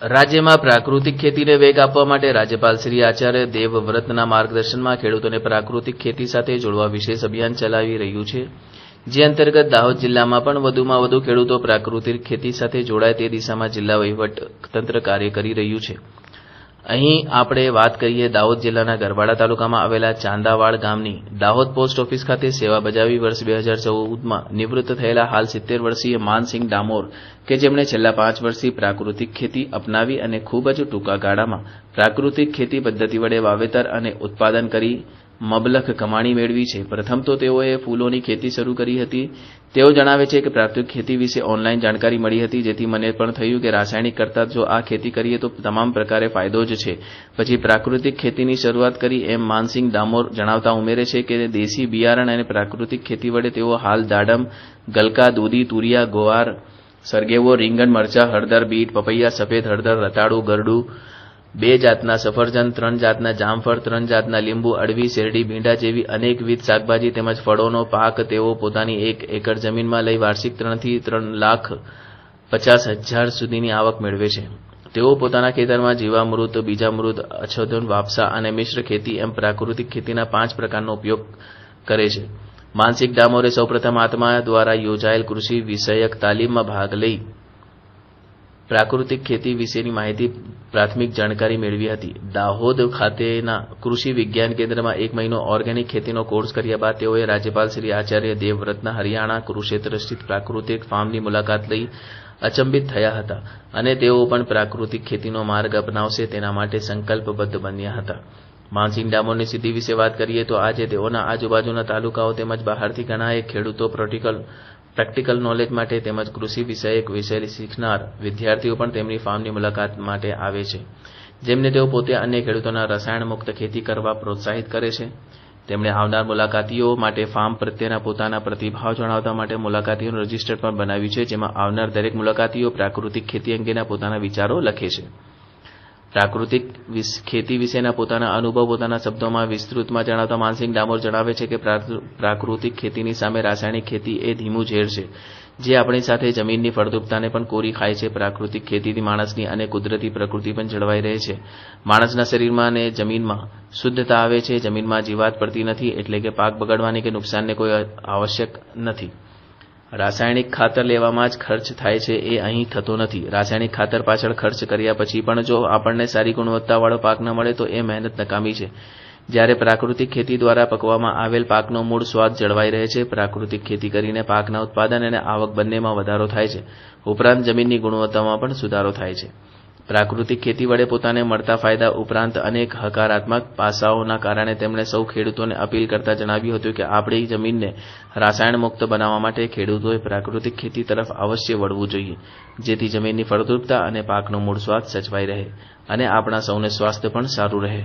રાજ્યમાં પ્રાકૃતિક ખેતીને વેગ આપવા માટે રાજ્યપાલ શ્રી આચાર્ય દેવવ્રતના માર્ગદર્શનમાં ખેડૂતોને પ્રાકૃતિક ખેતી સાથે જોડવા વિશેષ અભિયાન ચલાવી રહ્યું છે, જે અંતર્ગત દાહોદ જિલ્લામાં પણ વધુમાં વધુ ખેડૂતો પ્રાકૃતિક ખેતી સાથે જોડાય તે દિશામાં જિલ્લા વહીવટતંત્ર કાર્ય કરી રહ્યું છે. અહીં આપણે વાત કરીએ દાહોદ જિલ્લાના ગરબાડા તાલુકામાં આવેલા ચાંદાવાડ ગામની. દાહોદ પોસ્ટ ઓફિસ ખાતે સેવા બજાવી વર્ષ 2014માં નિવૃત્ત થયેલા હાલ 70 વર્ષીય માનસિંહ ડામોર કે જેમણે છેલ્લા 5 વર્ષથી પ્રાકૃતિક ખેતી અપનાવી અને ખૂબ જ ટૂંકા ગાળામાં પ્રાકૃતિક ખેતી પદ્ધતિ વડે વાવેતર અને ઉત્પાદન કરી મબલખ કમાણી મેળવી છે. પ્રથમ તો તેઓએ ફૂલોની ખેતી શરૂ કરી હતી. તેઓ જણાવે છે કે પ્રાકૃતિક ખેતી વિશે ઓનલાઈન જાણકારી મળી હતી, જેથી મને પણ થયું કે રાસાયણિક કરતાં જો આ ખેતી કરીએ તો તમામ પ્રકારે ફાયદો જ છે. પછી પ્રાકૃતિક ખેતીની શરૂઆત કરી એમ માનસિંહ ડામોર જણાવતા ઉમેરે છે કે દેશી બિયારણ અને પ્રાકૃતિક ખેતી વડે તેઓ હાલ દાડમ, ગલકા, દૂધી, તુરિયા, ગોવાર, સરગેવો, રીંગણ, મરચાં, હળદર, બીટ, પપૈયા, સફેદ હળદર, રતાળુ, ગરડું, 2 જાતના સફરજન, 3 જાતના જામફળ, 3 જાતના લીંબુ, અડવી, શેરડી, ભીંડા જેવી અનેકવિધ શાકભાજી તેમજ ફળોનો પાક તેઓ પોતાની 1 એકર જમીનમાં લઈ વાર્ષિક 3 થી 3,50,000 સુધીની આવક મેળવે છે. તેઓ પોતાના ખેતરમાં જીવામૃત, બીજામૃત, અછોદન, વાપસા અને મિશ્ર ખેતી એમ પ્રાકૃતિક ખેતીના 5 પ્રકારનો ઉપયોગ કરે છે. માનસિંહ ડામોરે સૌપ્રથમ આત્મા દ્વારા યોજાયેલ કૃષિ વિષયક તાલીમમાં ભાગ લઈ પ્રાકૃતિક ખેતી વિશેની માહિતી પ્રાથમિક જાણકારી મેળવી હતી. દાહોદ ખાતેના કૃષિ વિજ્ઞાન કેન્દ્રમાં 1 મહિનો ઓર્ગેનિક ખેતીનો કોર્સ કર્યા બાદ તેઓએ રાજ્યપાલ શ્રી આચાર્ય દેવવ્રતના હરિયાણા કુરુક્ષેત્ર સ્થિત પ્રાકૃતિક ફાર્મની મુલાકાત લઈ અચંબિત થયા હતા અને તેઓ પણ પ્રાકૃતિક ખેતીનો માર્ગ અપનાવશે તેના માટે સંકલ્પબદ્ધ બન્યા હતા. માનસિંહ ડામોરની સિદ્ધિ વિશે વાત કરીએ તો આજે તેઓના આજુબાજુના તાલુકાઓ તેમજ બહારથી ઘણાએ ખેડૂતો પ્રેક્ટિકલ નોલેજ માટે તેમજ કૃષિ વિષયક વિષય શીખનાર વિદ્યાર્થીઓ પણ તેમની ફાર્મની મુલાકાત માટે આવે છે, જેમને તેઓ પોતે અન્ય ખેડૂતોના રસાયણ મુક્ત ખેતી કરવા પ્રોત્સાહિત કરે છે. તેમણે આવનાર મુલાકાતીઓ માટે ફાર્મ પ્રત્યેના પોતાના પ્રતિભાવ જણાવવા માટે મુલાકાતીઓનું રજિસ્ટર પણ બનાવ્યું છે, જેમાં આવનાર દરેક મુલાકાતીઓ પ્રાકૃતિક ખેતી અંગેના પોતાના વિચારો લખે છે. પ્રાકૃતિક ખેતી વિશેના પોતાના અનુભવ પોતાના શબ્દોમાં વિસ્તૃતમાં જણાવતા માનસિંહ ડામોર જણાવે છે કે પ્રાકૃતિક ખેતીની સામે રાસાયણિક ખેતી એ ધીમું ઝેર છે, જે આપણી સાથે જમીનની ફળદ્રુપતાને પણ કોરી ખાય છે. પ્રાકૃતિક ખેતીથી માણસની અને કુદરતી પ્રકૃતિ પણ જળવાઈ રહે છે. માણસના શરીરમાં અને જમીનમાં શુદ્ધતા આવે છે. જમીનમાં જીવાત પડતી નથી, એટલે કે પાક બગડવાની કે નુકસાનને કોઈ આવશ્યક નથી. રાસાયણિક ખાતર લેવામાં જ ખર્ચ થાય છે, એ અહીં થતો નથી. રાસાયણિક ખાતર પાછળ ખર્ચ કર્યા પછી પણ જો આપણને સારી ગુણવત્તાવાળો પાક ન મળે તો એ મહેનત નકામી છે. જ્યારે પ્રાકૃતિક ખેતી દ્વારા પકવવામાં આવેલ પાકનો મૂળ સ્વાદ જળવાઈ રહે છે. પ્રાકૃતિક ખેતી કરીને પાકના ઉત્પાદન અને આવક બંનેમાં વધારો થાય છે, ઉપરાંત જમીનની ગુણવત્તામાં પણ સુધારો થાય છે. પ્રાકૃતિક ખેતી વડે પોતાને મળતા ફાયદા ઉપરાંત અનેક હકારાત્મક પાસાઓના કારણે તેમણે સૌ ખેડૂતોને અપીલ કરતા જણાવ્યું હતું કે આપણી જમીનને રાસાયણ મુક્ત બનાવવા માટે ખેડૂતોએ પ્રાકૃતિક ખેતી તરફ અવશ્ય વળવું જોઈએ, જેથી જમીનની ફળદ્રુપતા અને પાકનો મૂળ સ્વાદ સચવાઈ રહે અને આપણા સૌને સ્વાસ્થ્ય પણ સારું રહે.